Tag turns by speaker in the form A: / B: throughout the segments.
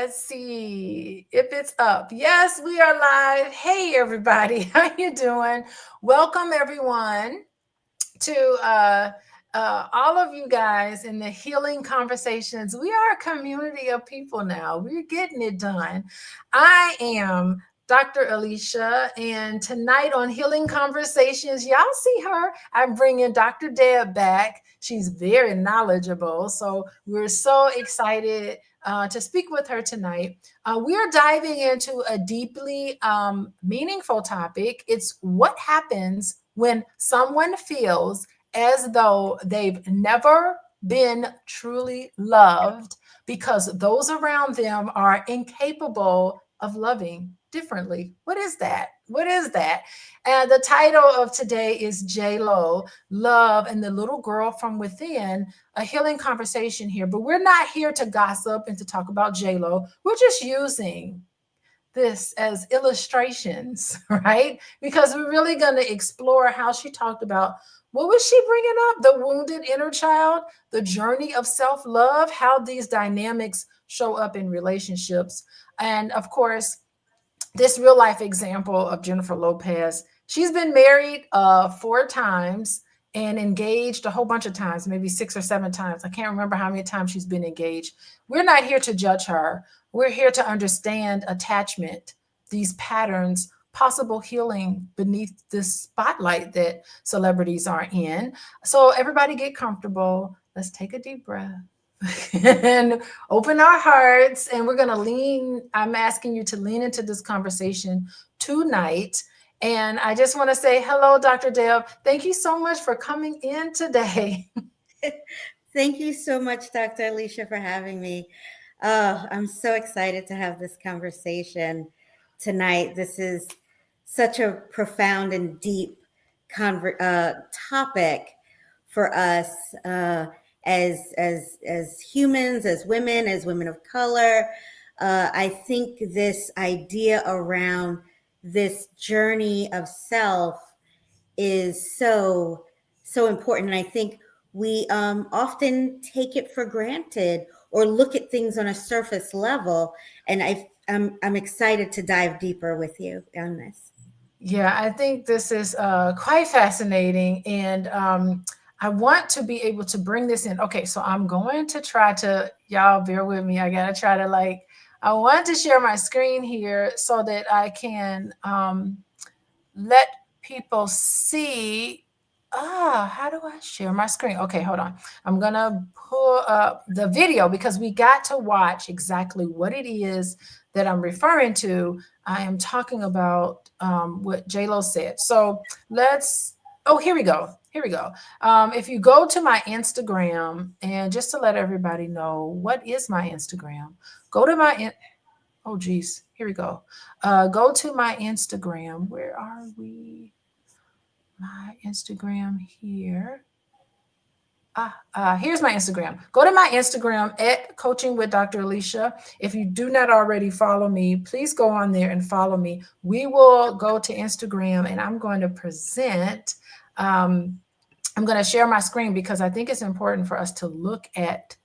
A: Let's see if it's up. Yes, we are live. Hey, everybody. How you doing? Welcome, everyone, to all of you guys in the Healing Conversations. We are a community of people now. We're getting it done. I am Dr. Alicia, and tonight on Healing Conversations, y'all see her. I'm bringing Dr. Deb back. She's very knowledgeable. So we're so excited to speak with her tonight. We're diving into a deeply meaningful topic. It's what happens when someone feels as though they've never been truly loved because those around them are incapable of loving differently. What is that? What is that? And the title of today is J.Lo, Love and the Little Girl from Within, a healing conversation here. But we're not here to gossip and to talk about J.Lo. We're just using this as illustrations, right? Because we're really going to explore how she talked about what was she bringing up? The wounded inner child, the journey of self love, how these dynamics show up in relationships. And of course, this real life example of Jennifer Lopez. She's been married 4 times and engaged a whole bunch of times, maybe 6 or 7 times. I can't remember how many times she's been engaged. We're not here to judge her. We're here to understand attachment, these patterns, possible healing beneath this spotlight that celebrities are in. So, everybody get comfortable. Let's take a deep breath and open our hearts. And we're going to lean. I'm asking you to lean into this conversation tonight. And I just want to say hello, Dr. Deb. Thank you so much for coming in today.
B: Thank you so much, Dr. Alicia, for having me. Oh, I'm so excited to have this conversation tonight. This is such a profound and deep topic for us as humans, as women of color. I think this idea around this journey of self is so important. And I think we often take it for granted or look at things on a surface level. And I'm excited to dive deeper with you on this.
A: Yeah, I think this is quite fascinating. And I want to be able to bring this in. Okay, so I'm going to try to, y'all bear with me. I got to try to I want to share my screen here so that I can let people see. How do I share my screen? Okay, hold on. I'm gonna pull up the video because we got to watch exactly what it is that I'm referring to. I am talking about what J.Lo said. So let's, oh, here we go. Here we go. If you go to my Instagram, and just to let everybody know, what is my Instagram? Go to oh, geez. Here we go. Go to my Instagram. Where are we? My Instagram here. Here's my Instagram. Go to my Instagram at Coaching with Dr. Alicia. If you do not already follow me, please go on there and follow me. We will go to Instagram and I'm going to present. I'm going to share my screen because I think it's important for us to look at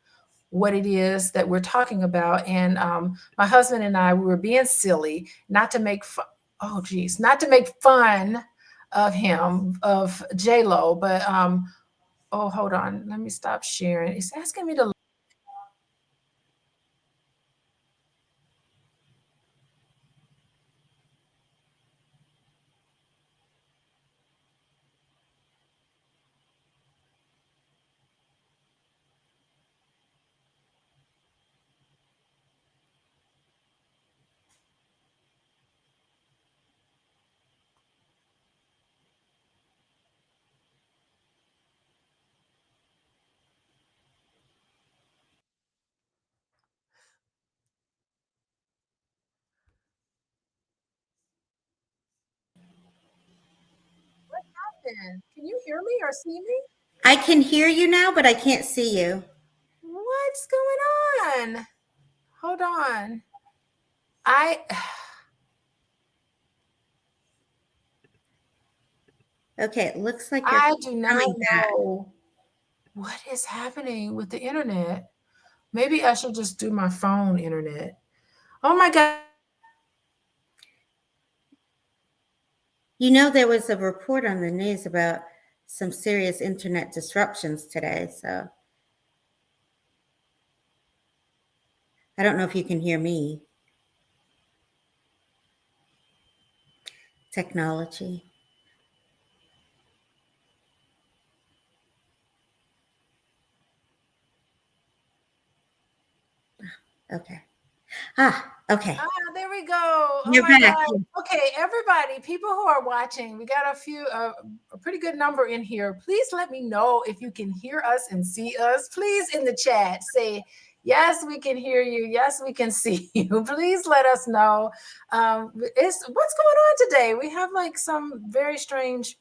A: what it is that we're talking about. And my husband and I, we were being silly, not to make fun. Oh, geez, not to make fun of him, of J.Lo, but oh, hold on. Let me stop sharing. It's asking me to. Can you hear me or see me?
B: I can hear you now, but I can't see you.
A: What's going on? Hold on. I
B: Okay, it looks like you're
A: I do not
B: coming back.
A: know what is happening with the internet. Maybe I should just do my phone internet. Oh my God.
B: You know, there was a report on the news about some serious internet disruptions today. So I don't know if you can hear me. Technology. Okay. Okay.
A: Ah, there we go. Oh
B: You're
A: my
B: back.
A: God. Okay, everybody, people who are watching, we got a pretty good number in here. Please let me know if you can hear us and see us. Please in the chat say, yes, we can hear you. Yes, we can see you. Please let us know. It's what's going on today. We have like some very strange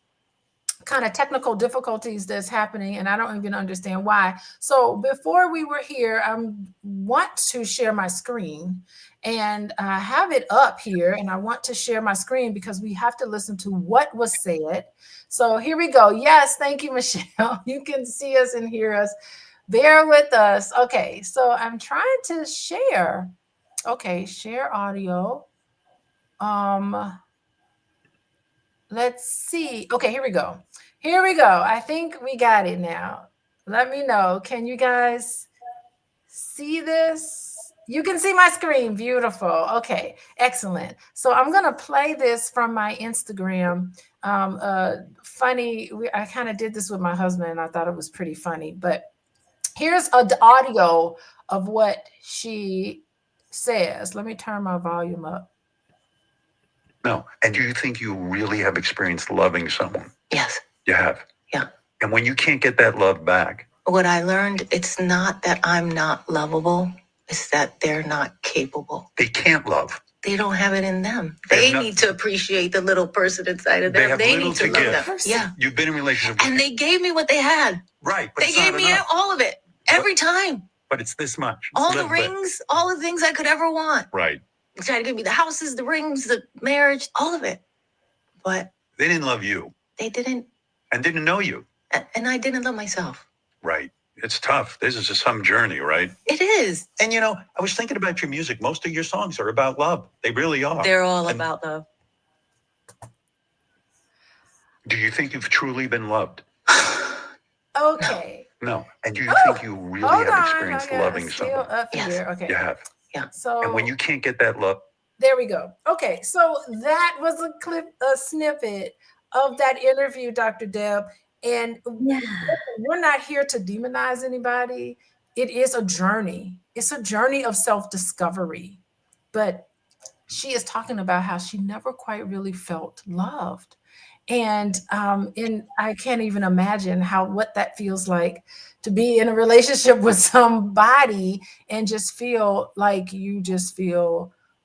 A: kind of technical difficulties that's happening, and I don't even understand why. So before we were here, I want to share my screen and have it up here, and I want to share my screen because we have to listen to what was said. So here we go. Yes, thank you, Michelle. You can see us and hear us. Bear with us. Okay, so I'm trying to share. Okay, share audio. Um, let's see. Okay, here we go. Here we go. I think we got it now. Let me know. Can you guys see this? You can see my screen. Beautiful. Okay, excellent. So I'm going to play this from my Instagram. Funny, I kind of did this with my husband and I thought it was pretty funny. But here's the audio of what she says. Let me turn my volume up.
C: No. And do you think you really have experienced loving someone?
D: Yes.
C: You have?
D: Yeah.
C: And when you can't get that love back?
D: What I learned, it's not that I'm not lovable, it's that they're not capable.
C: They can't love.
D: They don't have it in them.
C: They
D: They need to appreciate the little person inside of
C: They
D: them.
C: have
D: They
C: little
D: need to
C: to
D: love
C: give.
D: them. Yeah.
C: You've been in a relationship with
D: And they gave me what they had.
C: right, but
D: They
C: it's not
D: gave me
C: enough.
D: all of it. Every time.
C: But it's this much.
D: All
C: A
D: the
C: little bit.
D: rings, all the things I could ever want.
C: Right.
D: They tried to give me the houses, the rings, the marriage, all of it. But
C: They didn't love you.
D: they didn't.
C: And didn't know you.
D: And I didn't love myself.
C: Right. It's tough. This is some journey, right?
D: It is.
C: And you know, I was thinking about your music. Most of your songs are about love. They really are.
D: They're all about love.
C: Do you think you've truly been loved?
A: Okay.
C: No. And do you think you really
A: Hold
C: have
A: on.
C: experienced
A: Okay,
C: loving
A: still
C: someone?
A: up
D: Yes.
A: here. Okay.
C: You have.
D: Yeah.
A: So
C: And when you can't get that love,
A: there we go. Okay, so that was a snippet of that interview, Dr. Deb. And
B: Yeah.
A: we're not here to demonize anybody. It is a journey. It's a journey of self-discovery. But she is talking about how she never quite really felt loved. And I can't even imagine what that feels like to be in a relationship with somebody and just feel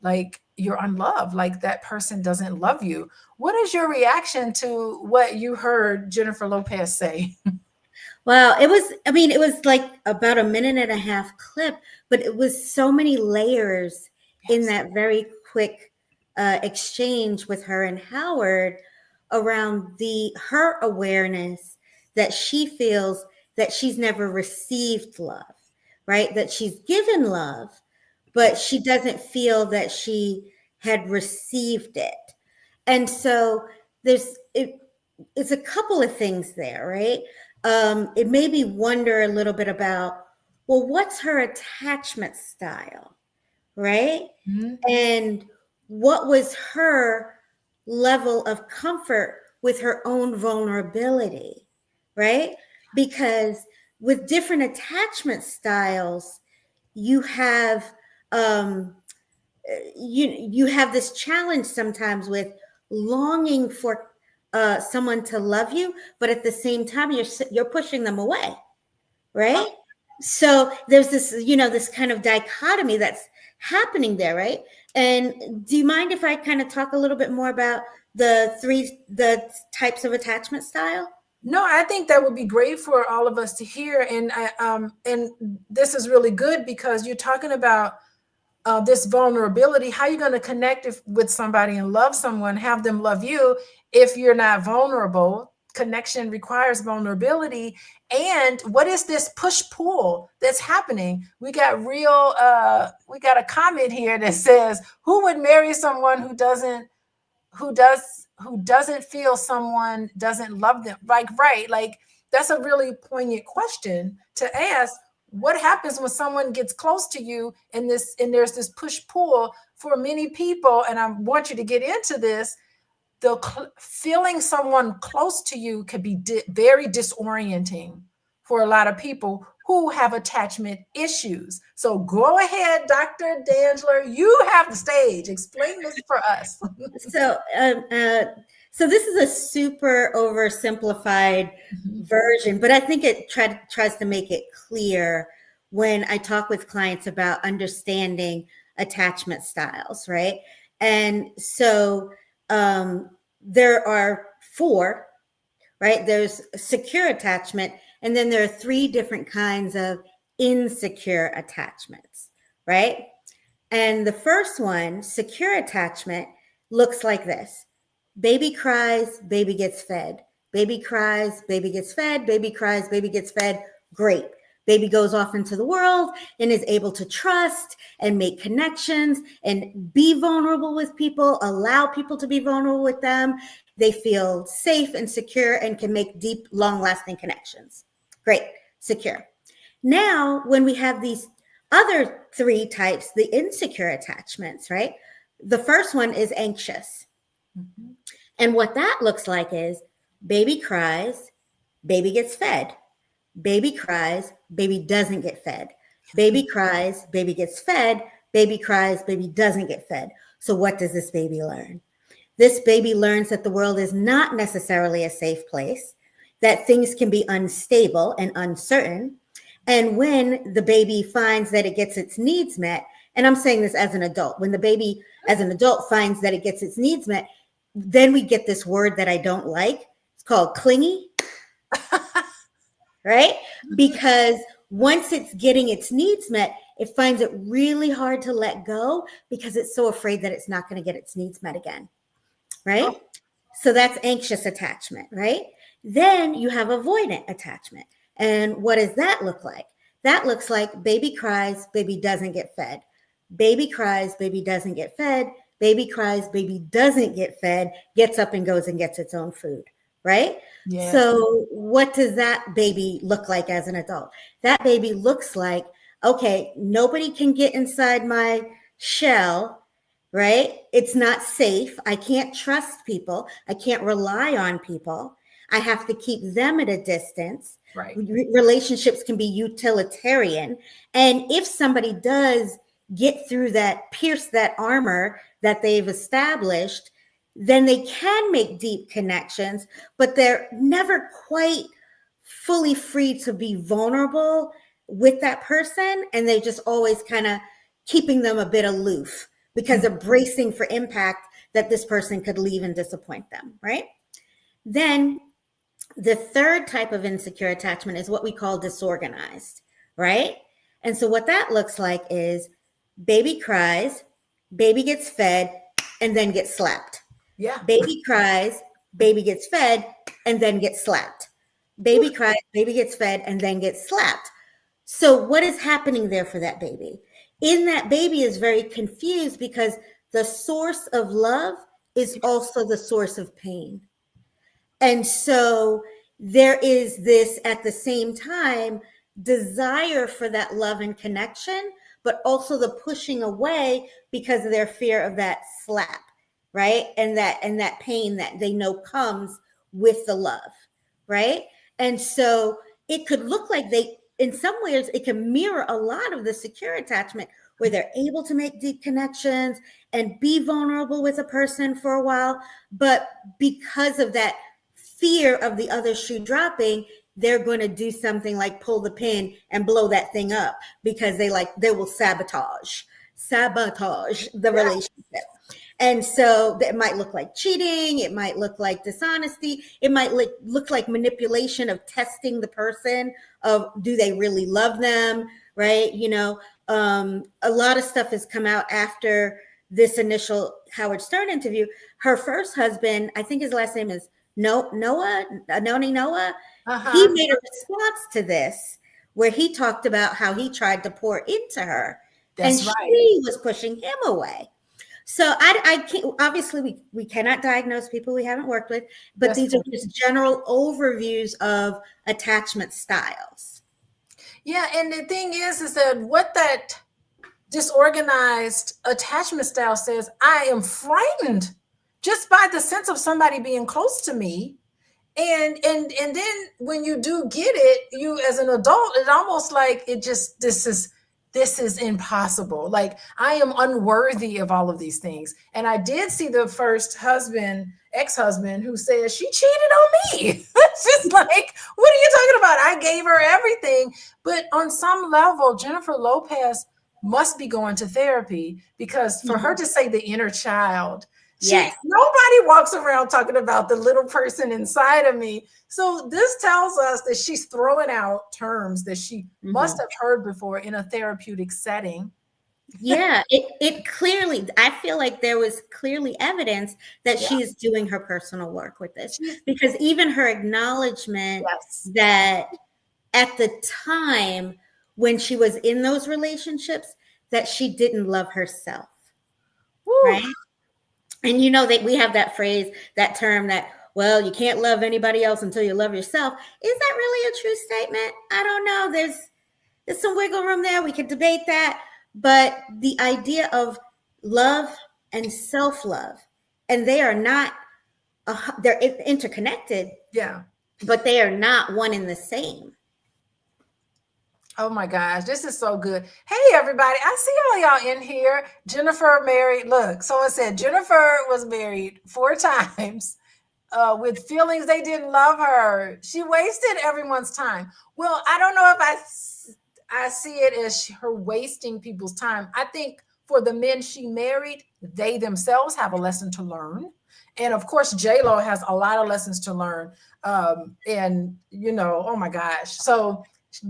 A: like you're unloved, like that person doesn't love you. What is your reaction to what you heard Jennifer Lopez say?
B: Well, it was like about a minute and a half clip, but it was so many layers in
A: Yes.
B: that very quick exchange with her and Howard around her awareness that she feels that she's never received love, right? That she's given love, but she doesn't feel that she had received it. And so it's a couple of things there, right? It made me wonder a little bit about, well, what's her attachment style, right?
A: Mm-hmm.
B: And what was her level of comfort with her own vulnerability, right? Because with different attachment styles, you have um, you have this challenge sometimes with longing for someone to love you, but at the same time you're pushing them away, right? So there's this this kind of dichotomy that's happening there, right? And do you mind if I kind of talk a little bit more about the types of attachment style?
A: No, I think that would be great for all of us to hear, and and this is really good because you're talking about this vulnerability. How are you going to connect with somebody and love someone, have them love you if you're not vulnerable? connection requires vulnerability. And what is this push pull that's happening? We got we got a comment here that says, who would marry someone who doesn't feel someone doesn't love them? Like, right, like that's a really poignant question to ask. What happens when someone gets close to you and there's this push pull for many people? And I want you to get into this. Feeling someone close to you could be very disorienting for a lot of people who have attachment issues. So go ahead, Dr. D'Angelo, you have the stage. Explain this for us.
B: So, so this is a super oversimplified version, but I think it tries to make it clear when I talk with clients about understanding attachment styles, right? And so there are 4, right? There's secure attachment, and then there are 3 different kinds of insecure attachments, right? And the first one, secure attachment, looks like this. Baby cries, baby gets fed. Baby cries, baby gets fed. Baby cries, baby gets fed. Great. Baby goes off into the world and is able to trust and make connections and be vulnerable with people, allow people to be vulnerable with them. They feel safe and secure and can make deep, long-lasting connections. Great, secure. Now, when we have these other 3 types, the insecure attachments, right? The first one is anxious. Mm-hmm. And what that looks like is baby cries, baby gets fed. Baby cries, baby doesn't get fed. Baby cries, baby gets fed. Baby cries, baby doesn't get fed. So what does this baby learn? This baby learns that the world is not necessarily a safe place, that things can be unstable and uncertain. And when the baby finds that it gets its needs met, and I'm saying this as an adult, when the baby as an adult finds that it gets its needs met, then we get this word that I don't like. It's called clingy. Right? Because once it's getting its needs met, it finds it really hard to let go because it's so afraid that it's not going to get its needs met again. Right? Oh. So that's anxious attachment, right? Then you have avoidant attachment. And what does that look like? That looks like baby cries, baby doesn't get fed. Baby cries, baby doesn't get fed. Baby cries, baby doesn't get fed, gets up and goes and gets its own food. Right? Yes. So what does that baby look like as an adult? That baby looks like, okay, nobody can get inside my shell, right? It's not safe. I can't trust people. I can't rely on people. I have to keep them at a distance. Right. Relationships can be utilitarian. And if somebody does get through that, pierce that armor that they've established, then they can make deep connections, but they're never quite fully free to be vulnerable with that person. And they're just always kind of keeping them a bit aloof because they're bracing for impact that this person could leave and disappoint them, right? Then the third type of insecure attachment is what we call disorganized, right? And so what that looks like is baby cries, baby gets fed, and then gets slapped. Yeah. Baby cries, baby gets fed, and then gets slapped. Baby cries, baby gets fed, and then gets slapped. So what is happening there for that baby? In that baby is very confused because the source of love is also the source of pain. And so there is this, at the same time, desire for that love and connection, but also the pushing away because of their fear of that slap. Right. And that pain that they know comes with the love. Right. And so it could look like in some ways, it can mirror a lot of the secure attachment where they're able to make deep connections and be vulnerable with a person for a while. But because of that fear of the other shoe dropping, they're going to do something like pull the pin and blow that thing up because they will sabotage the relationship. And so it might look like cheating. It might look like dishonesty. It might look like manipulation of testing the person of, do they really love them? Right. A lot of stuff has come out after this initial Howard Stern interview. Her first husband, I think his last name is Noni Noah, he
A: Uh-huh.
B: made a response to this where he talked about how he tried to pour into her and
A: That's right.
B: she was pushing him away. So I can't, obviously we cannot diagnose people we haven't worked with, but
A: That's
B: these are
A: true.
B: just general overviews of attachment styles.
A: Yeah, and the thing is that what that disorganized attachment style says, I am frightened just by the sense of somebody being close to me. And then when you do get it, you as an adult, it almost like it just this is impossible. Like I am unworthy of all of these things. And I did see the first husband, ex-husband, who said she cheated on me. It's just like, what are you talking about? I gave her everything. But on some level, Jennifer Lopez must be going to therapy because for her to say the inner child,
B: Yes.
A: nobody walks around talking about the little person inside of me. So this tells us that she's throwing out terms that she must have heard before in a therapeutic setting.
B: Yeah, it clearly, I feel like there was clearly evidence that
A: Yeah.
B: she's doing her personal work with this,
A: She's,
B: because even her acknowledgement
A: yes.
B: that at the time when she was in those relationships, that she didn't love herself,
A: Woo.
B: right? And you know that we have that phrase, that term that, well, you can't love anybody else until you love yourself. Is that really a true statement? I don't know. There's some wiggle room there. We could debate that. But the idea of love and self-love, and they are not, they're interconnected,
A: Yeah.
B: but they are not one and the same.
A: Oh my gosh, this is so good. Hey, everybody. I see all y'all in here. Jennifer married. Look, someone said Jennifer was married 4 times with feelings they didn't love her. She wasted everyone's time. Well, I don't know if I see it as her wasting people's time. I think for the men she married, they themselves have a lesson to learn. And of course, J.Lo has a lot of lessons to learn. Oh my gosh. So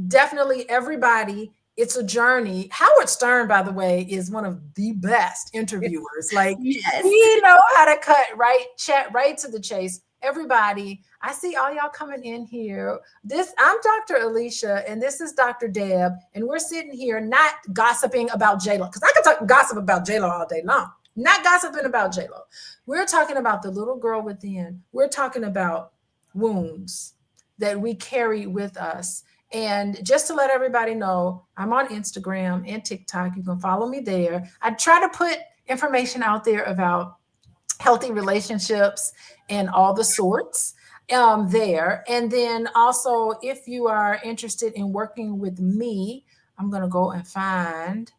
A: definitely everybody, it's a journey. Howard Stern, by the way, is one of the best interviewers. Like
B: Yes.
A: he know how to chat right to the chase. Everybody, I see all y'all coming in here. I'm Dr. Alicia, and this is Dr. Deb, and we're sitting here not gossiping about J.Lo, because I could gossip about J.Lo all day long. Not gossiping about J.Lo. We're talking about the little girl within. We're talking about wounds that we carry with us. And just to let everybody know, I'm on Instagram and TikTok. You can follow me there. I try to put information out there about healthy relationships and all the sorts there. And then also, if you are interested in working with me, I'm going to go and find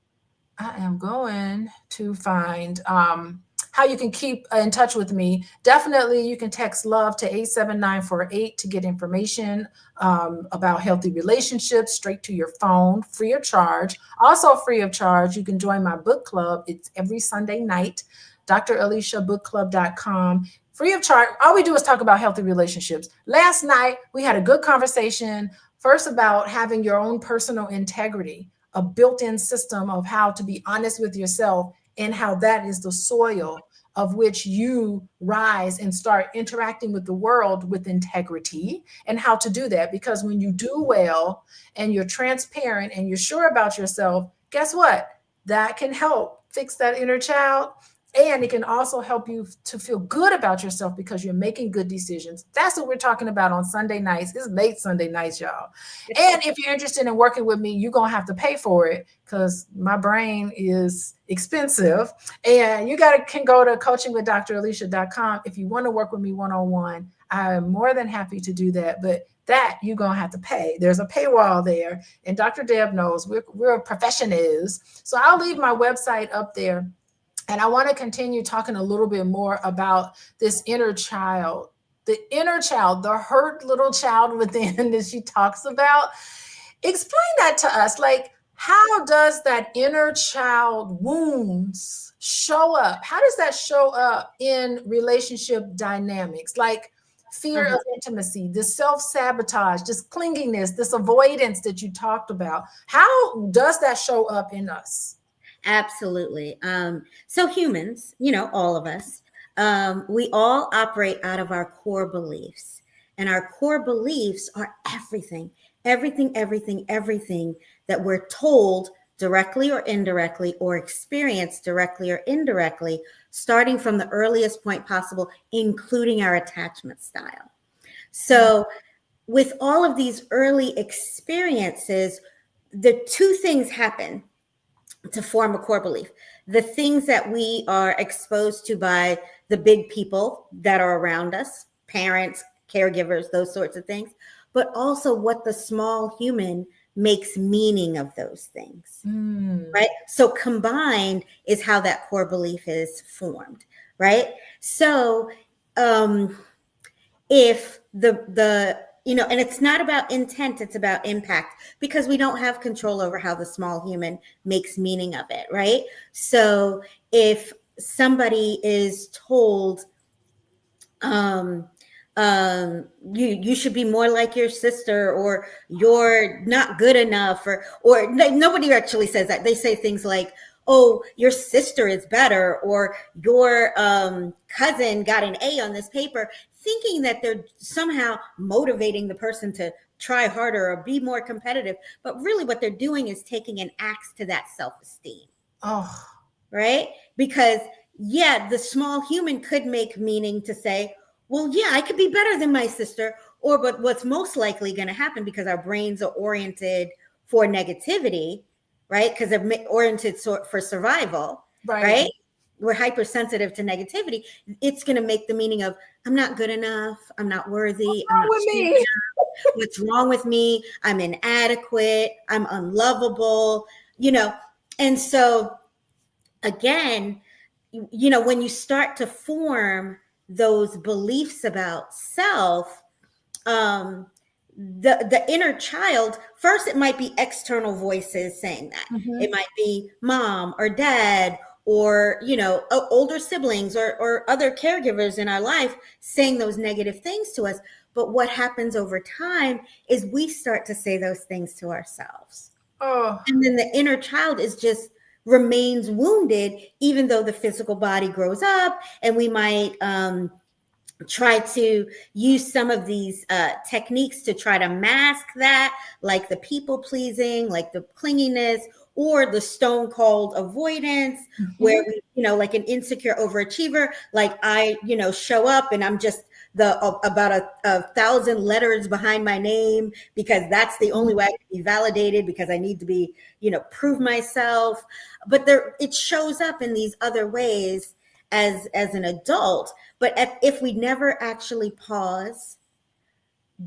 A: how you can keep in touch with me. Definitely, you can text love to 87948 to get information about healthy relationships straight to your phone, free of charge. Also free of charge, you can join my book club. It's every Sunday night, draliciabookclub.com. Free of charge. All we do is talk about healthy relationships. Last night, we had a good conversation, first about having your own personal integrity, a built-in system of how to be honest with yourself and how that is the soil of which you rise and start interacting with the world with integrity, and how to do that. Because when you do well and you're transparent and you're sure about yourself, guess what? That can help fix that inner child. And it can also help you to feel good about yourself because you're making good decisions. That's what we're talking about on Sunday nights. It's late Sunday nights, y'all. And if you're interested in working with me, you're going to have to pay for it because my brain is expensive. And you can go to coachingwithdralicia.com if you want to work with me one-on-one. I'm more than happy to do that. But that you're going to have to pay. There's a paywall there. And Dr. Deb knows we're professionals. So I'll leave my website up there. And I want to continue talking a little bit more about this inner child, the hurt little child within that she talks about. Explain that to us. Like, how does that inner child wounds show up? How does that show up in relationship dynamics? Like fear of intimacy, this self-sabotage, this clinginess, this avoidance that you talked about. How does that show up in us?
B: Absolutely. So humans, all of us, we all operate out of our core beliefs. And our core beliefs are everything, everything, everything, everything that we're told directly or indirectly, or experienced directly or indirectly, starting from the earliest point possible, including our attachment style. So with all of these early experiences, the two things happen to form a core belief. The things that we are exposed to by the big people that are around us, parents, caregivers, those sorts of things, but also what the small human makes meaning of those things, right? So combined is how that core belief is formed, right? So if and it's not about intent, it's about impact, because we don't have control over how the small human makes meaning of it, right? So if somebody is told you should be more like your sister, or you're not good enough, or nobody actually says that. They say things like, oh, your sister is better, or your cousin got an A on this paper, thinking that they're somehow motivating the person to try harder or be more competitive. But really what they're doing is taking an axe to that self-esteem.
A: Oh,
B: right? Because the small human could make meaning to say, well, yeah, I could be better than my sister. But what's most likely going to happen, because our brains are oriented for negativity, right? Because they're oriented for survival, right? We're hypersensitive to negativity. It's going to make the meaning of, I'm not good enough, I'm not worthy, I'm not strong enough. What's wrong with me? I'm inadequate, I'm unlovable, And so again, when you start to form those beliefs about self, the inner child, first it might be external voices saying that. It might be mom or dad, or older siblings, or other caregivers in our life saying those negative things to us. But what happens over time is we start to say those things to ourselves. And then the inner child remains wounded, even though the physical body grows up, and we might try to use some of these techniques to try to mask that, like the people pleasing, like the clinginess, or the stone cold avoidance, where we, like an insecure overachiever, like I, show up and I'm just about 1,000 letters behind my name, because that's the only way I can be validated, because I need to be, prove myself. But it shows up in these other ways as an adult. But if we never actually pause,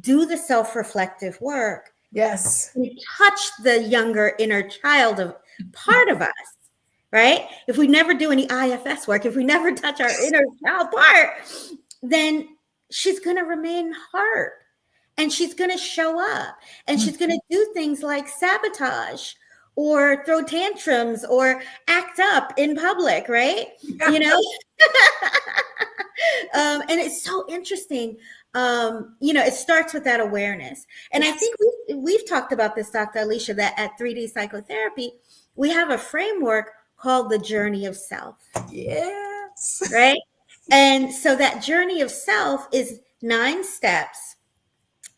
B: do the self-reflective work, we touch the younger inner child of part of us, right? If we never do any IFS work, if we never touch our inner child part, then she's going to remain hurt, and she's going to show up, and she's going to do things like sabotage, or throw tantrums, or act up in public, right? And it's so interesting. It starts with that awareness. And I think we've talked about this, Dr. Alicia, that at 3D psychotherapy, we have a framework called the journey of self.
A: Yes.
B: Right? And so that journey of self is 9 steps,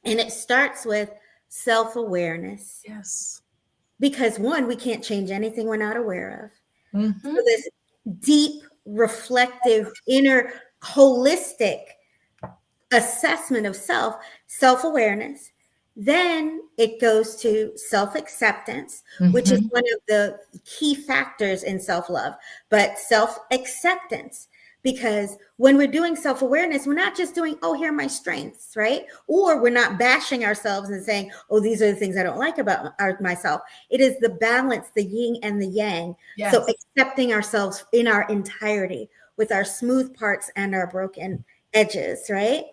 B: and it starts with self-awareness.
A: Yes.
B: Because one, we can't change anything we're not aware of. So this deep, reflective, inner, holistic assessment of self-awareness. Then it goes to self-acceptance, which is one of the key factors in self-love, but self-acceptance. Because when we're doing self-awareness, we're not just doing, oh, here are my strengths, right? Or we're not bashing ourselves and saying, oh, these are the things I don't like about myself. It is the balance, the yin and the yang.
A: Yes.
B: So accepting ourselves in our entirety, with our smooth parts and our broken edges, right?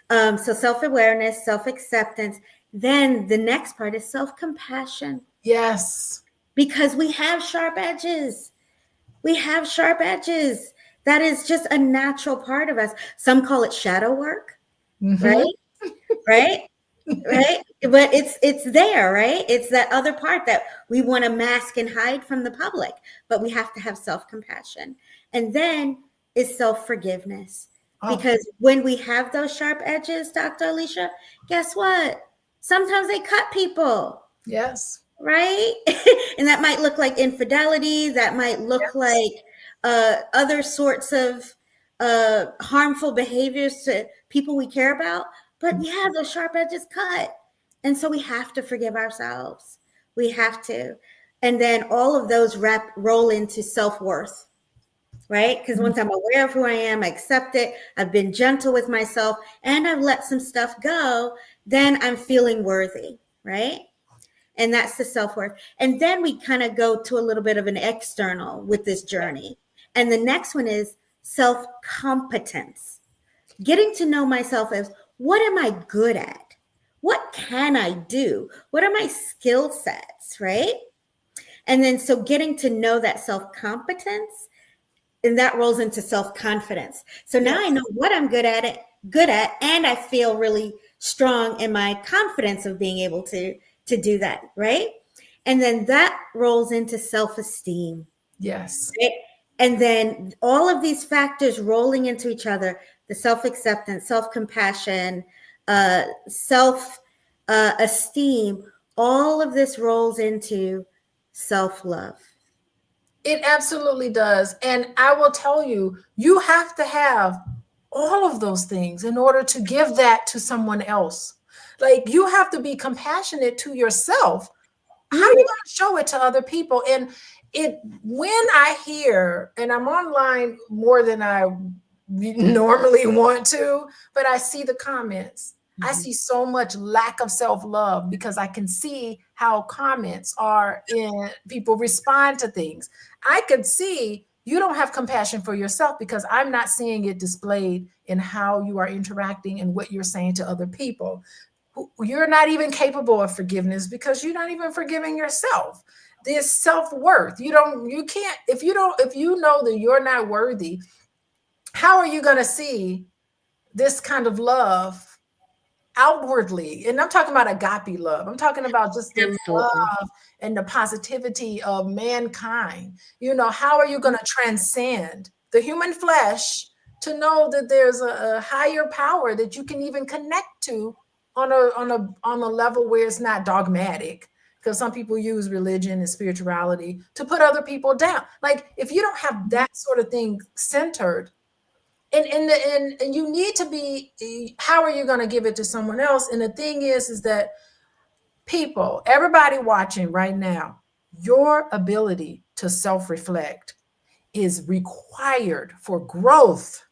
B: So self-awareness, self-acceptance. Then the next part is self-compassion.
A: Yes.
B: Because we have sharp edges. We have sharp edges. That is just a natural part of us. Some call it shadow work, right? Right? But it's there, right? It's that other part that we want to mask and hide from the public, but we have to have self-compassion. And then is self-forgiveness.
A: Oh,
B: Because when we have those sharp edges, Dr. Alicia, guess what? Sometimes they cut people,
A: yes.
B: right? And that might look like infidelity. That might look
A: Yes.
B: like other sorts of harmful behaviors to people we care about. But yeah, those sharp edges cut. And so we have to forgive ourselves. We have to. And then all of those roll into self-worth, right? Because once I'm aware of who I am, I accept it, I've been gentle with myself, and I've let some stuff go, then I'm feeling worthy, right? And that's the self-worth. And then we kind of go to a little bit of an external with this journey. And the next one is self-competence. Getting to know myself as, what am I good at? What can I do? What are my skill sets, right? And then so getting to know that self-competence, and that rolls into self-confidence. So now I know what I'm good at, and I feel really strong in my confidence of being able to do that, right? And then that rolls into self-esteem.
A: Yes.
B: Right? And then all of these factors rolling into each other, the self-acceptance, self-compassion, self-esteem, all of this rolls into self-love.
A: It absolutely does. And I will tell you, you have to have all of those things in order to give that to someone else. Like you have to be compassionate to yourself. How are you going to show it to other people? And it, when I hear, and I'm online more than I normally want to, but I see the comments. I see so much lack of self-love because I can see how comments are in people respond to things. I could see you don't have compassion for yourself because I'm not seeing it displayed in how you are interacting and what you're saying to other people. You're not even capable of forgiveness because you're not even forgiving yourself. This self-worth, you can't, if you know that you're not worthy, how are you going to see this kind of love outwardly? And I'm talking about agape love. I'm talking about just the
B: Absolutely.
A: love and the positivity of mankind. How are you going to transcend the human flesh to know that there's a higher power that you can even connect to on a level where it's not dogmatic? Because some people use religion and spirituality to put other people down. Like if you don't have that sort of thing centered, and you need to be, how are you going to give it to someone else? And the thing is that everybody watching right now, your ability to self-reflect is required for growth,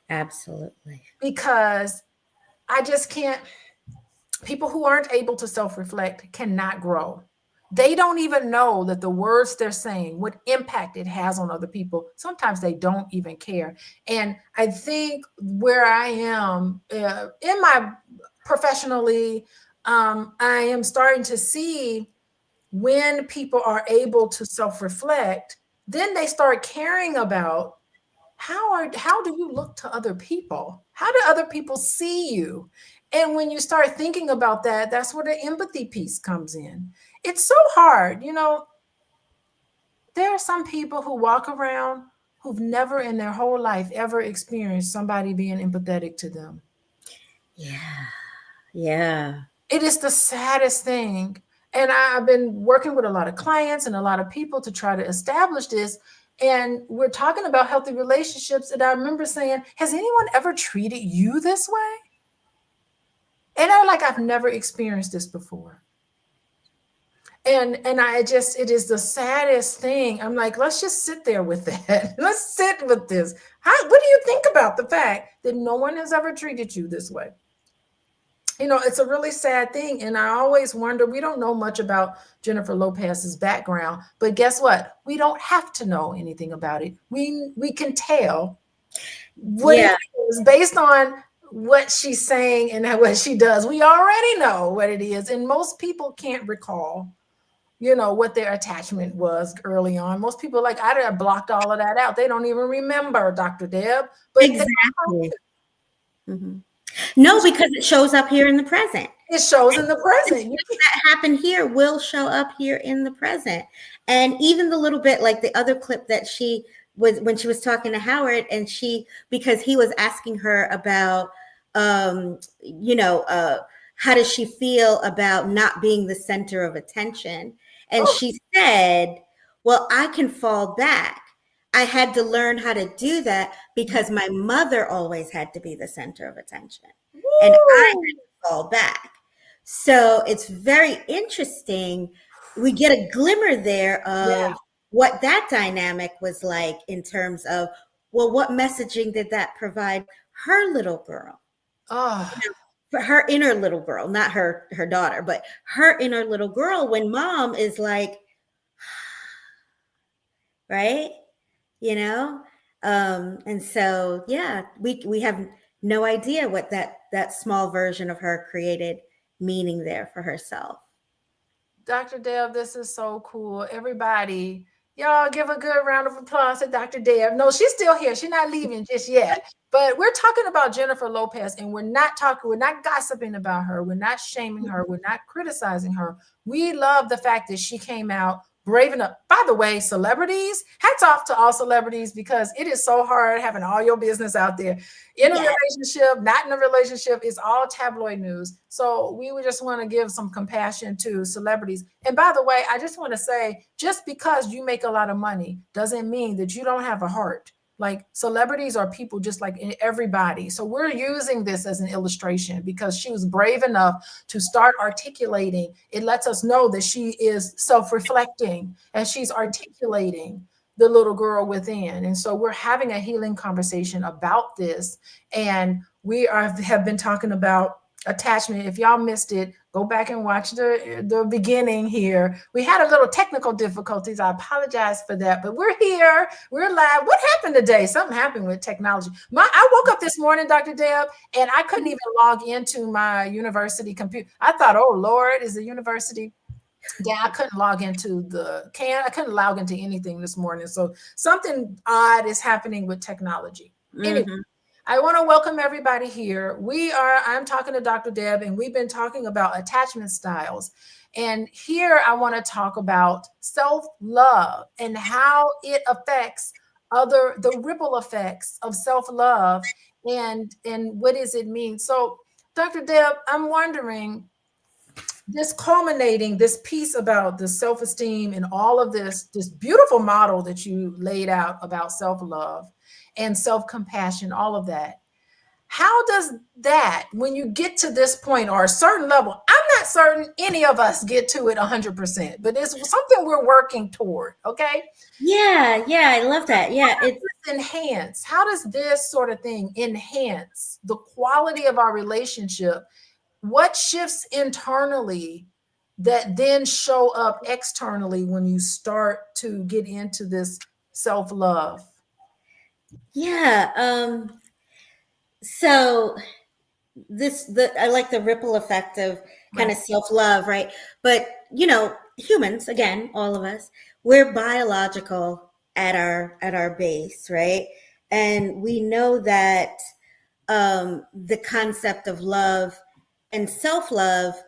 B: Absolutely.
A: because I just can't, people who aren't able to self-reflect cannot grow. They don't even know that the words they're saying, what impact it has on other people. Sometimes they don't even care. And I think where I am in my professionally, I am starting to see when people are able to self-reflect, then they start caring about how do you look to other people? How do other people see you? And when you start thinking about that, that's where the empathy piece comes in. It's so hard. There are some people who walk around who've never in their whole life ever experienced somebody being empathetic to them.
B: Yeah. Yeah.
A: It is the saddest thing. And I've been working with a lot of clients and a lot of people to try to establish this. And we're talking about healthy relationships. And I remember saying, has anyone ever treated you this way? And I'm like, I've never experienced this before. And it is the saddest thing. I'm like, let's just sit there with that. Let's sit with this. What do you think about the fact that no one has ever treated you this way? It's a really sad thing. And I always wonder, we don't know much about Jennifer Lopez's background, but guess what? We don't have to know anything about it. We can tell what it is based on what she's saying and what she does. We already know what it is. And most people can't recall, what their attachment was early on. Most people I blocked all of that out. They don't even remember, Dr. Deb. But
B: exactly. No, because it shows up here in the present.
A: It shows in the present.
B: That happened here will show up here in the present. And even the little bit, like the other clip that she was when she was talking to Howard, and because he was asking her about, how does she feel about not being the center of attention? And
A: Oh,
B: she said, well, I can fall back. I had to learn how to do that because my mother always had to be the center of attention, and I
A: woo.
B: had to fall back. So it's very interesting. We get a glimmer there
A: Yeah.
B: of what that dynamic was like in terms of, well, what messaging did that provide her little girl?
A: Oh,
B: For her inner little girl, not her daughter, but her inner little girl, when mom is like, right, you know. And so yeah, we have no idea what that small version of her created meaning there for herself.
A: Dr. Deb, this is so cool. Everybody, y'all give a good round of applause to Dr. Deb. No, she's still here. She's not leaving just yet. But we're talking about Jennifer Lopez, and we're not gossiping about her. We're not shaming her. We're not criticizing her. We love the fact that she came out brave enough. By the way, celebrities, hats off to all celebrities, because it is so hard having all your business out there. In a
B: Yeah.
A: relationship, not in a relationship, it's all tabloid news. So we would just want to give some compassion to celebrities. And by the way, I just want to say, just because you make a lot of money doesn't mean that you don't have a heart. Like, celebrities are people just like everybody. So we're using this as an illustration because she was brave enough to start articulating. It lets us know that she is self-reflecting and she's articulating the little girl within. And so we're having a healing conversation about this. And have been talking about attachment. If y'all missed it, go back and watch the beginning here. We had a little technical difficulties. I apologize for that, but we're here. We're live. What happened today? Something happened with technology. I woke up this morning, Dr. Deb, and I couldn't even log into my university computer. I thought, oh Lord, is the university? Yeah, I couldn't log into I couldn't log into anything this morning. So something odd is happening with technology. Anyway,
B: Mm-hmm.
A: I want to welcome everybody here. I'm talking to Dr. Deb, and we've been talking about attachment styles. And here I want to talk about self-love and how it affects the ripple effects of self-love, and what does it mean? So, Dr. Deb, I'm wondering, this culminating this piece about the self-esteem and all of this beautiful model that you laid out about self-love and self-compassion, all of that, how does that, when you get to this point or a certain level, I'm not certain any of us get to it 100%, but it's something we're working toward. Okay,
B: Yeah, I love that. Yeah, it's
A: how does this sort of thing enhance the quality of our relationship? What shifts internally that then show up externally when you start to get into this self-love?
B: yeah. So I like the ripple effect of kind
A: Right.
B: of self-love, right? But humans, again, all of us, we're biological at our base, right? And we know that the concept of love and self-love,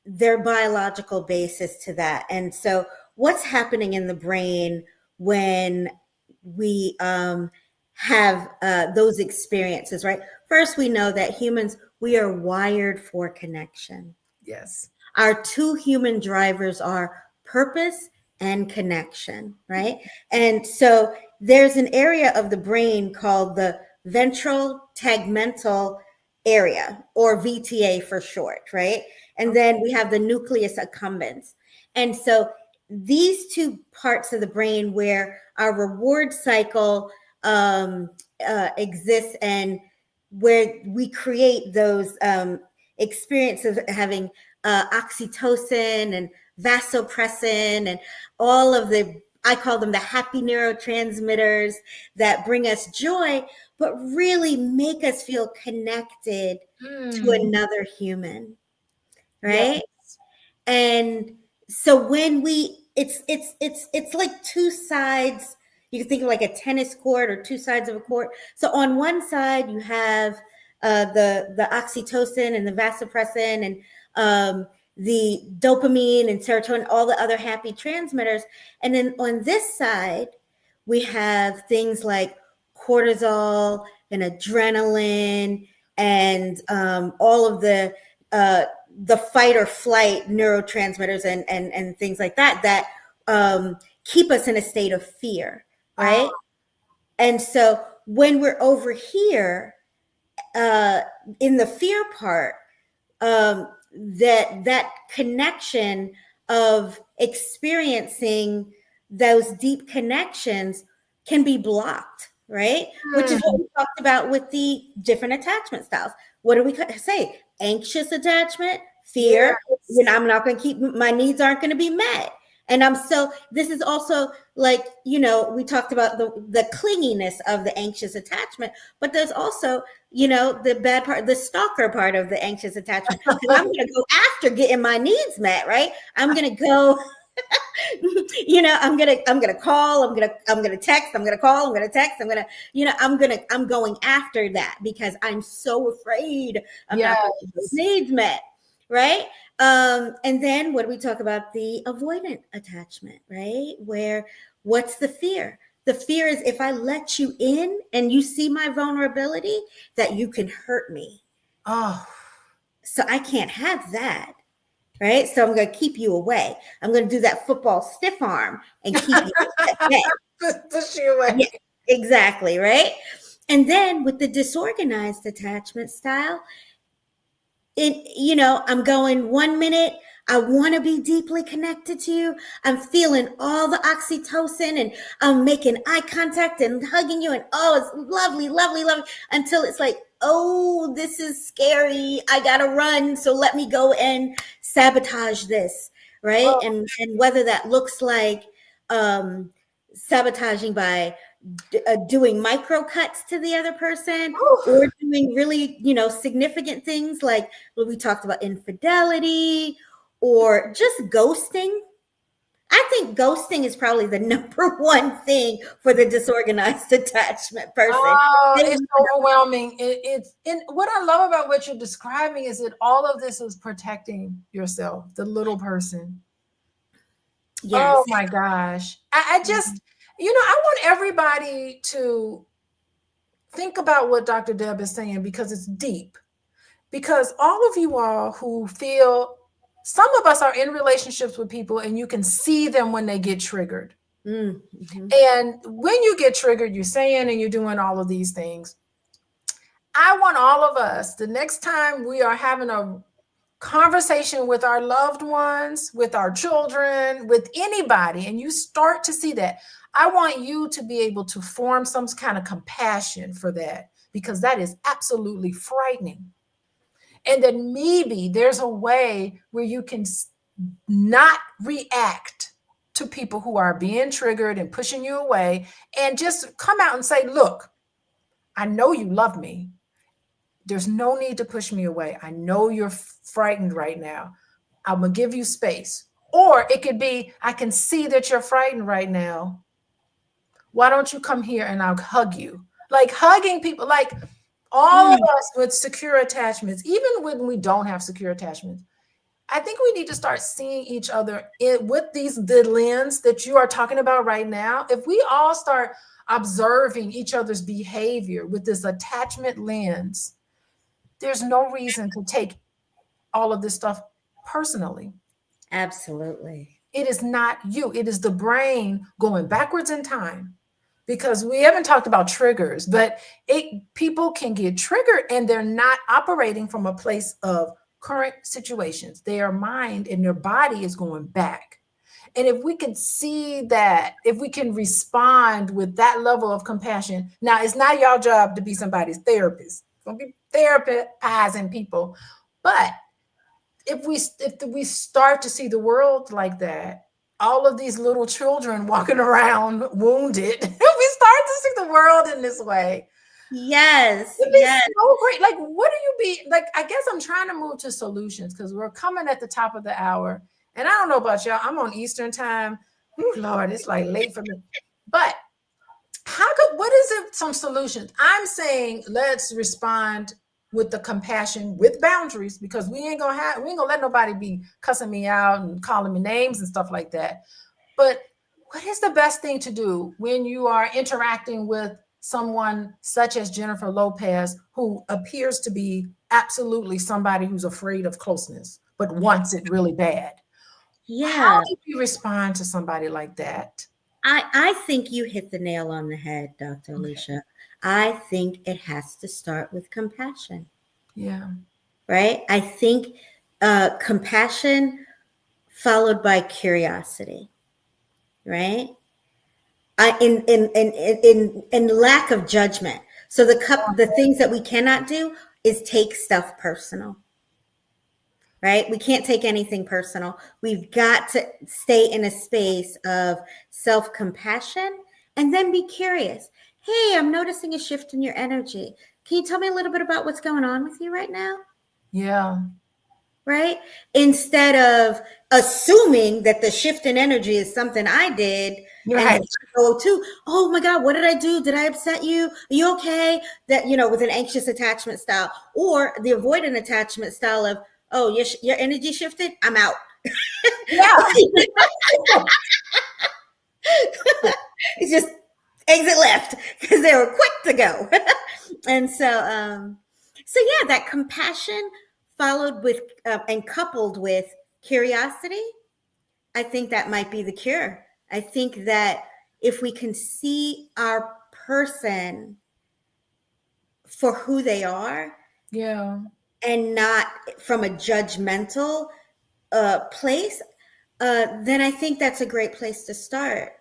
B: their biological basis to that. And so what's happening in the brain when we have those experiences, right? First, we know that humans, we are wired for connection.
A: Yes.
B: Our two human drivers are purpose and connection, right? And so there's an area of the brain called the ventral tegmental area, or VTA for short, right? And then we have the nucleus accumbens. And so these two parts of the brain where our reward cycle exists, and where we create those experiences of having oxytocin and vasopressin and all of I call them the happy neurotransmitters that bring us joy, but really make us feel connected to another human,
A: Yes.
B: right? And so when it's like two sides. You can think of like a tennis court or two sides of a court. So on one side you have the oxytocin and the vasopressin and the dopamine and serotonin, all the other happy transmitters. And then on this side, we have things like cortisol and adrenaline and all of the fight or flight neurotransmitters and things like that keep us in a state of fear,
A: Oh,
B: right? And so when we're over here uh, in the fear part, that connection of experiencing those deep connections can be blocked, right? Which is what
A: mm,
B: we talked about with the different attachment styles. What do we say? Anxious attachment, fear. You know,
A: yes.
B: I'm not going to keep, my needs aren't going to be met. And this is also like, you know, we talked about the clinginess of the anxious attachment, but there's also, you know, the bad part, the stalker part of the anxious attachment. Because I'm going to go after getting my needs met, right? I'm going to go, you know, I'm gonna call, I'm gonna text, I'm gonna call, I'm gonna text, I'm gonna, you know, I'm going after that because I'm so afraid I'm not going to get those
A: Yes.
B: needs met, right? And then what do we talk about? The avoidant attachment, right? Where what's the fear? The fear is if I let you in and you see my vulnerability, that you can hurt me.
A: Oh,
B: So I can't have that, right? So I'm going to keep you away. I'm going to do that football stiff arm and keep you at bay.
A: push you away.
B: Yeah, exactly, right? And then with the disorganized attachment style, you know, I'm going 1 minute, I want to be deeply connected to you. I'm feeling all the oxytocin and I'm making eye contact and hugging you and oh, it's lovely, lovely, lovely until it's like, oh, this is scary. I got to run, so let me go and sabotage this, right?
A: Oh,
B: And whether that looks like um sabotaging by doing micro cuts to the other person or
A: oof.
B: doing really, you know, significant things like what we talked about, infidelity or just ghosting. I think ghosting is probably the number one thing for the disorganized attachment person.
A: Oh,
B: They,
A: it's overwhelming. It's and what I love about what you're describing is that all of this is protecting yourself, the little person. Oh
B: yes.
A: my gosh. I just, you know, I want everybody to think about what Dr. Deb is saying because it's deep. Because all of you all who feel, some of us are in relationships with people and you can see them when they get triggered.
B: Mm-hmm.
A: And when you get triggered, you're saying and you're doing all of these things. I want all of us, the next time we are having a conversation with our loved ones, with our children, with anybody, and you start to see that, I want you to be able to form some kind of compassion for that because that is absolutely frightening. And then maybe there's a way where you can not react to people who are being triggered and pushing you away and just come out and say, look, I know you love me. There's no need to push me away. I know you're frightened right now. I'm going to give you space. Or it could be, I can see that you're frightened right now. Why don't you come here and I'll hug you? Like hugging people, like all of
B: Mm.
A: us with secure attachments, even when we don't have secure attachments, I think we need to start seeing each other with the lens that you are talking about right now. If we all start observing each other's behavior with this attachment lens, there's no reason to take all of this stuff personally.
B: Absolutely.
A: It is not you, it is the brain going backwards in time. Because we haven't talked about triggers, but people can get triggered and they're not operating from a place of current situations. Their mind and their body is going back. And if we can see that, if we can respond with that level of compassion, now it's not your job to be somebody's therapist. Don't be therapizing people. But if we start to see the world like that, all of these little children walking around wounded, if we start to see the world in this way,
B: Yes.
A: it'd be
B: Yes.
A: so great. Like, what do you be like? I guess I'm trying to move to solutions because we're coming at the top of the hour. And I don't know about y'all, I'm on Eastern time. Ooh, Lord, it's like late for me. But what is it? Some solutions. I'm saying let's respond with the compassion with boundaries because we ain't gonna let nobody be cussing me out and calling me names and stuff like that. But what is the best thing to do when you are interacting with someone such as Jennifer Lopez, who appears to be absolutely somebody who's afraid of closeness, but wants it really bad? How
B: Yeah.
A: do you respond to somebody like that?
B: I think you hit the nail on the head, Dr.
A: Okay.
B: Alicia. I think it has to start with compassion,
A: Yeah.
B: right? I think compassion followed by curiosity, right? In lack of judgment. So the things that we cannot do is take stuff personal, right? We can't take anything personal. We've got to stay in a space of self compassion and then be curious. Hey, I'm noticing a shift in your energy. Can you tell me a little bit about what's going on with you right now?
A: Yeah.
B: Right? Instead of assuming that the shift in energy is something I did and
A: Right.
B: go to, oh my God, what did I do? Did I upset you? Are you okay? That, with an anxious attachment style or the avoidant attachment style of, oh, your energy shifted? I'm out.
A: Yeah.
B: It's just exit left because they were quick to go. And so yeah, that compassion followed with and coupled with curiosity, I think that might be the cure. I think that if we can see our person for who they are
A: Yeah.
B: and not from a judgmental place, then I think that's a great place to start.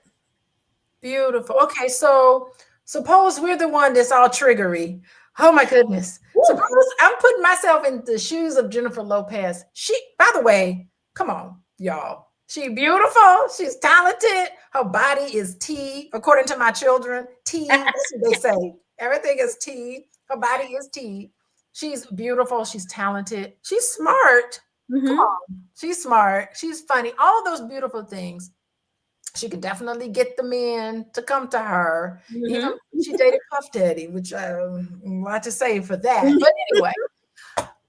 A: Beautiful. Okay, so suppose we're the one that's all triggery. Oh my goodness. Suppose I'm putting myself in the shoes of Jennifer Lopez. She, by the way, come on, y'all. She beautiful. She's talented. Her body is T, according to my children. T, that's what they say. Everything is T. Her body is T. She's beautiful. She's talented. She's smart. Come
B: Mm-hmm.
A: on. She's smart. She's funny. All those beautiful things. She could definitely get the men to come to her. Even
B: Mm-hmm.
A: she dated Puff Daddy, which a lot to say for that. But anyway,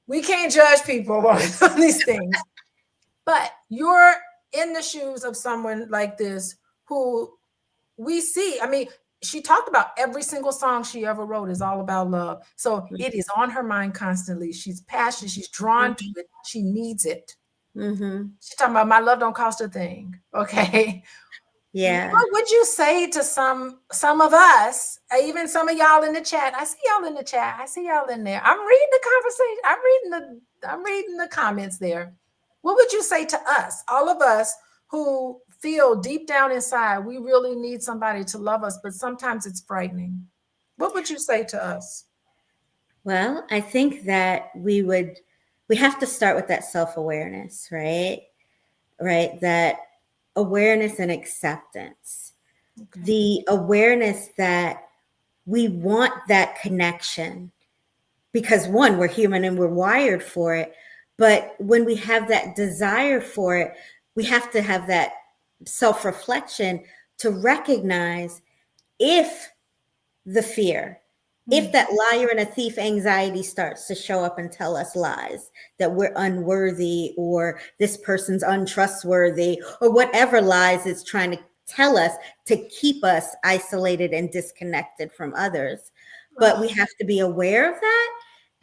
A: we can't judge people on these things. But you're in the shoes of someone like this who we see. I mean, she talked about every single song she ever wrote is all about love. So it is on her mind constantly. She's passionate. She's drawn to it. She needs it.
B: Mm-hmm.
A: She's talking about my love don't cost a thing. Okay.
B: Yeah.
A: What would you say to some of us, even some of y'all in the chat? I see y'all in the chat. I see y'all in there. I'm reading the conversation. I'm reading the comments there. What would you say to us, all of us who feel deep down inside we really need somebody to love us, but sometimes it's frightening? What would you say to us?
B: Well, I think that we have to start with that self-awareness, right? Right? That awareness and acceptance.
A: Okay.
B: The awareness that we want that connection because one, we're human and we're wired for it. But when we have that desire for it, we have to have that self-reflection to recognize if the fear, if that liar and a thief anxiety starts to show up and tell us lies that we're unworthy or this person's untrustworthy or whatever lies it's trying to tell us to keep us isolated and disconnected from others. But we have to be aware of that.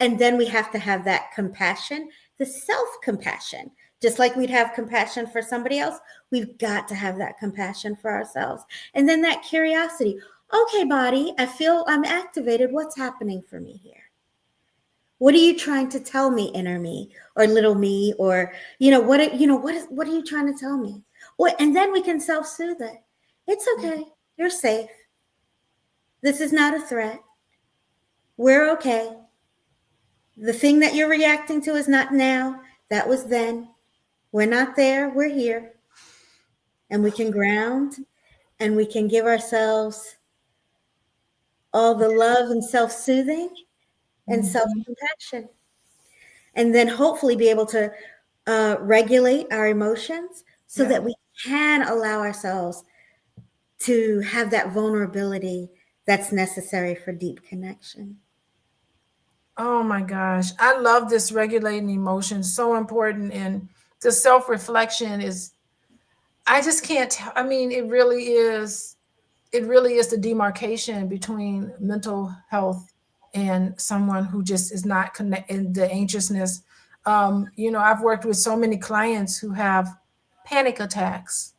B: And then we have to have that compassion, the self-compassion. Just like we'd have compassion for somebody else, we've got to have that compassion for ourselves. And then that curiosity. Okay, body, I feel I'm activated. What's happening for me here? What are you trying to tell me, inner me or little me? Or, what are you trying to tell me? And then we can self-soothe it. It's okay. You're safe. This is not a threat. We're okay. The thing that you're reacting to is not now. That was then. We're not there. We're here. And we can ground and we can give ourselves all the love and self-soothing and self-compassion. And then hopefully be able to regulate our emotions so that we can allow ourselves to have that vulnerability that's necessary for deep connection.
A: Oh my gosh. I love this regulating emotions. So important. And the self-reflection is I just can't I mean, it really is the demarcation between mental health and someone who just is not connected, the anxiousness. You know, I've worked with so many clients who have panic attacks,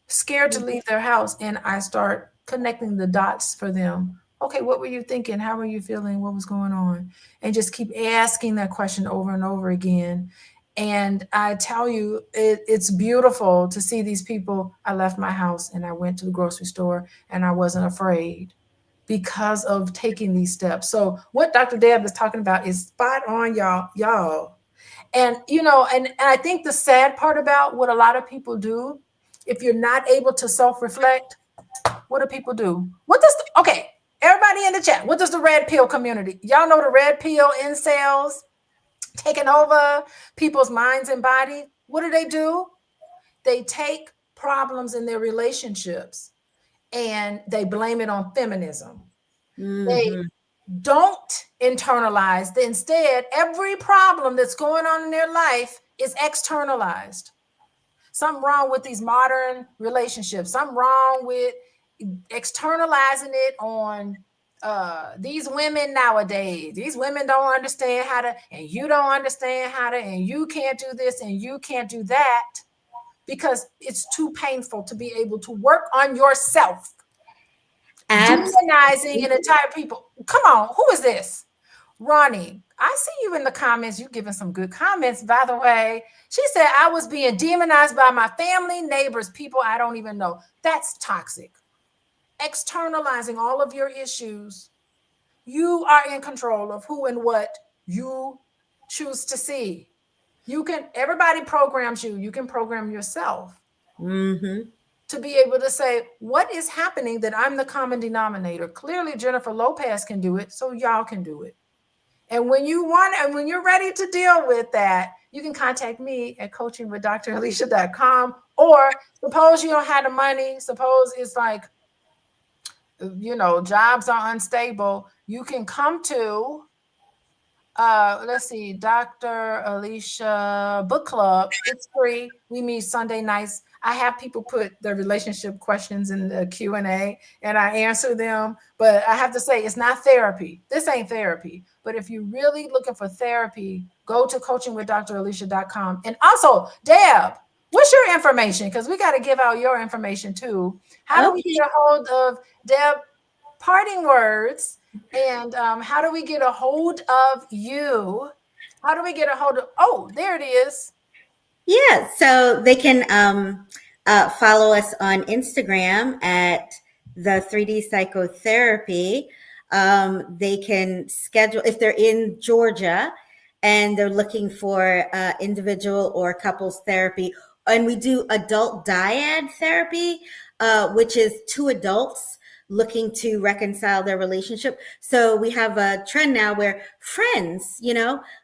A: scared to leave their house, and I start connecting the dots for them. Okay, what were you thinking? How were you feeling? What was going on? And just keep asking that question over and over again. And I tell you, it's beautiful to see these people. I left my house and I went to the grocery store and I wasn't afraid because of taking these steps. So what Dr. Deb is talking about is spot on, y'all. And you know, and I think the sad part about what a lot of people do, if you're not able to self-reflect, what do people do? Okay, everybody in the chat, what does the red pill community? Y'all know the red pill incels taking over people's minds and body. What do? They take problems in their relationships and they blame it on feminism. They
B: Mm-hmm.
A: don't internalize. Instead, every problem that's going on in their life is externalized. Something wrong with these modern relationships. Something wrong with externalizing it on these women nowadays. These women don't understand how to, and you don't understand how to, and you can't do this and you can't do that because it's too painful to be able to work on yourself. Demonizing an entire people. Come on, who is this? Ronnie, I see you in the comments. You giving some good comments, by the way. She said, I was being demonized by my family, neighbors, people I don't even know. That's toxic. Externalizing all of your issues. You are in control of who and what you choose to see. Everybody programs you. You can program yourself.
B: Mm-hmm.
A: To be able to say, what is happening that I'm the common denominator? Clearly, Jennifer Lopez can do it, so y'all can do it. And when you're ready to deal with that, you can contact me at coachingwithdralicia.com. Or suppose you don't have the money, suppose it's like, you know, jobs are unstable. You can come to let's see, Dr. Alicia Book Club. It's free. We meet Sunday nights. I have people put their relationship questions in the Q&A and I answer them. But I have to say, it's not therapy. This ain't therapy. But if you're really looking for therapy, go to coachingwithdralicia.com. And also, Deb, what's your information? Because we got to give out your information too. How do we
B: Okay.
A: get a hold of Deb? Parting words. And how do we get a hold of you? How do we get a hold of? Oh, there it is.
B: Yeah, so they can follow us on Instagram at the 3D Psychotherapy. They can schedule, if they're in Georgia and they're looking for individual or couples therapy. And we do adult dyad therapy, which is two adults looking to reconcile their relationship. So we have a trend now where friends,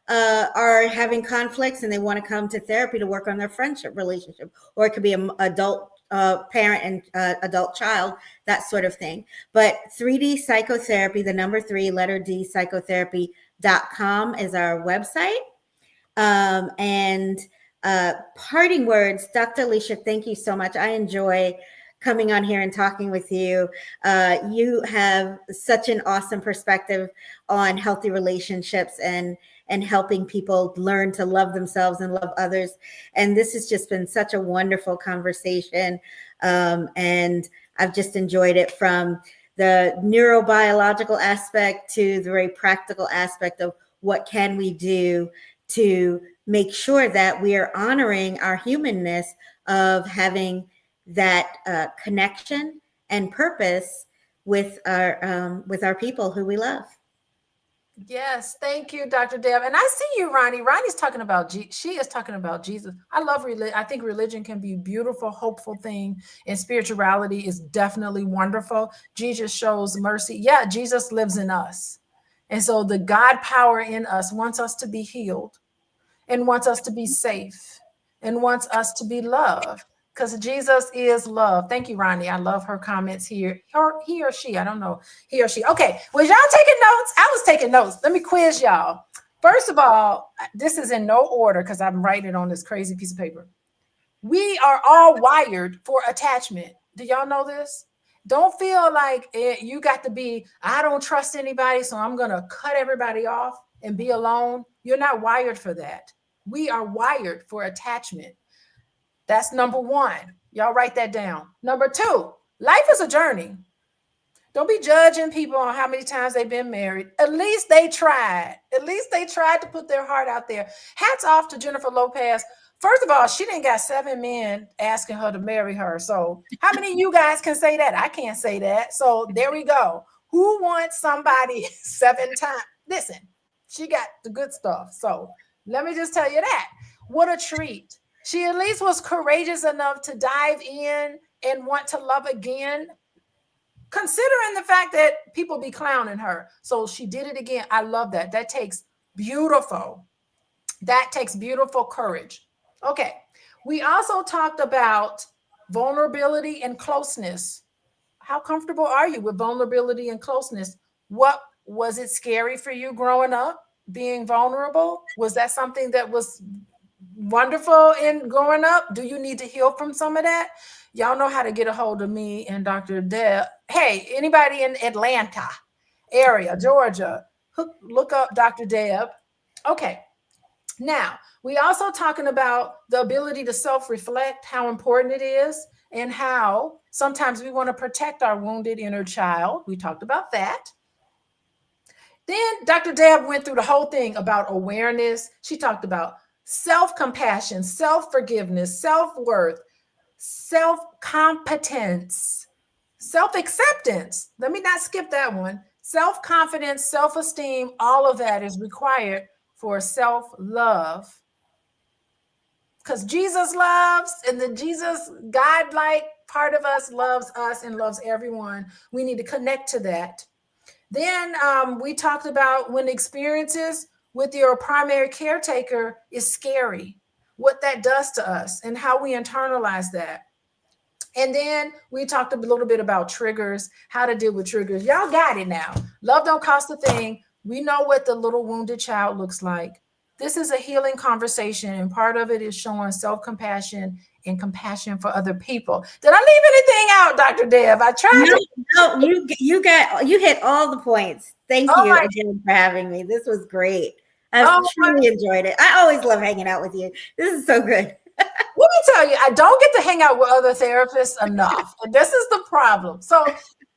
B: are having conflicts and they want to come to therapy to work on their friendship relationship, or it could be an adult parent and adult child, that sort of thing. But 3D Psychotherapy, the number 3, letter D, psychotherapy.com is our website. And parting words, Dr. Alicia, thank you so much. I enjoy coming on here and talking with you. You have such an awesome perspective on healthy relationships and helping people learn to love themselves and love others. And this has just been such a wonderful conversation. And I've just enjoyed it, from the neurobiological aspect to the very practical aspect of what can we do to make sure that we are honoring our humanness of having that connection and purpose with our people who we love.
A: Yes, thank you, Dr. Deb. And I see you, Ronnie. Ronnie's talking about she is talking about Jesus. I love religion. I think religion can be a beautiful, hopeful thing, and spirituality is definitely wonderful. Jesus shows mercy. Yeah, Jesus lives in us. And so the God power in us wants us to be healed and wants us to be safe and wants us to be loved, because Jesus is love. Thank you, Ronnie. I love her comments here. He or she, I don't know. He or she. Okay, was y'all taking notes? I was taking notes. Let me quiz y'all. First of all, this is in no order because I'm writing it on this crazy piece of paper. We are all wired for attachment. Do y'all know this? Don't feel like you got to be, I don't trust anybody, so I'm going to cut everybody off and be alone. You're not wired for that. We are wired for attachment. That's number one. Y'all write that down. Number two, life is a journey. Don't be judging people on how many times they've been married. At least they tried. At least they tried to put their heart out there. Hats off to Jennifer Lopez. First of all, she didn't got 7 men asking her to marry her. So how many of you guys can say that? I can't say that. So there we go. Who wants somebody 7 times? Listen, she got the good stuff. So let me just tell you that. What a treat. She at least was courageous enough to dive in and want to love again, considering the fact that people be clowning her. So she did it again. I love that. That takes beautiful courage. Okay. We also talked about vulnerability and closeness. How comfortable are you with vulnerability and closeness? What was it scary for you growing up, being vulnerable? Was that something that was wonderful in growing up? Do you need to heal from some of that? Y'all know how to get a hold of me and Dr. Deb. Hey, anybody in Atlanta area, Georgia, look up Dr. Deb. Okay. Now, we also talking about the ability to self-reflect, how important it is, and how sometimes we want to protect our wounded inner child. We talked about that. Then Dr. Deb went through the whole thing about awareness. She talked about self-compassion, self-forgiveness, self-worth, self-competence, self-acceptance. Let me not skip that one. Self-confidence, self-esteem, all of that is required for self-love. Because Jesus loves, and the Jesus God-like part of us loves us and loves everyone. We need to connect to that. Then we talked about when experiences with your primary caretaker is scary, what that does to us and how we internalize that. And then we talked a little bit about triggers, how to deal with triggers. Y'all got it now. Love don't cost a thing. We know what the little wounded child looks like. This is a healing conversation, and part of it is showing self-compassion and compassion for other people. Did I leave anything out, Dr. Deb? I tried to.
B: No, you hit all the points. Thank
A: Oh
B: you
A: my,
B: again for having me. This was great. I've
A: oh my.
B: truly enjoyed it. I always love hanging out with you. This is so good.
A: Let me tell you, I don't get to hang out with other therapists enough. And this is the problem. So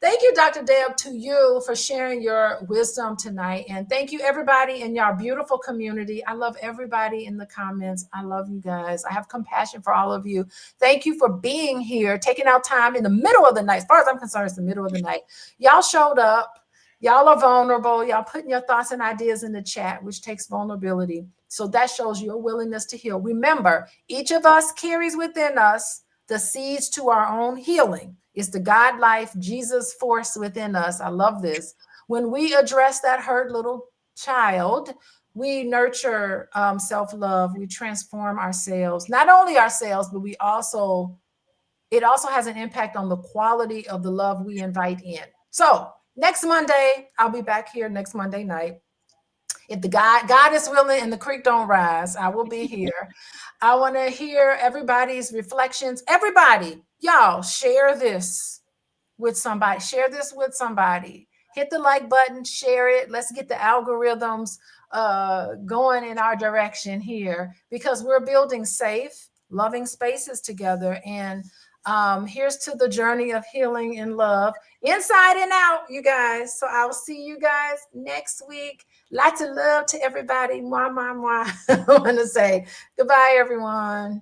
A: thank you, Dr. Deb, to you for sharing your wisdom tonight. And thank you, everybody in your beautiful community. I love everybody in the comments. I love you guys. I have compassion for all of you. Thank you for being here, taking out time in the middle of the night. As far as I'm concerned, it's the middle of the night. Y'all showed up. Y'all are vulnerable. Y'all putting your thoughts and ideas in the chat, which takes vulnerability. So that shows your willingness to heal. Remember, each of us carries within us the seeds to our own healing. It's the God life, Jesus force within us. I love this. When we address that hurt little child, we nurture self-love. We transform ourselves, not only ourselves, but it also has an impact on the quality of the love we invite in. So next Monday, I'll be back here next Monday night. If the God is willing and the creek don't rise, I will be here. I want to hear everybody's reflections. Everybody, y'all, share this with somebody. Share this with somebody. Hit the like button, share it. Let's get the algorithms going in our direction here, because we're building safe, loving spaces together. And here's to the journey of healing and love, inside and out, you guys. So I will see you guys next week. Lots of love to everybody. Mwah, mwah, mwah. I want to say goodbye, everyone.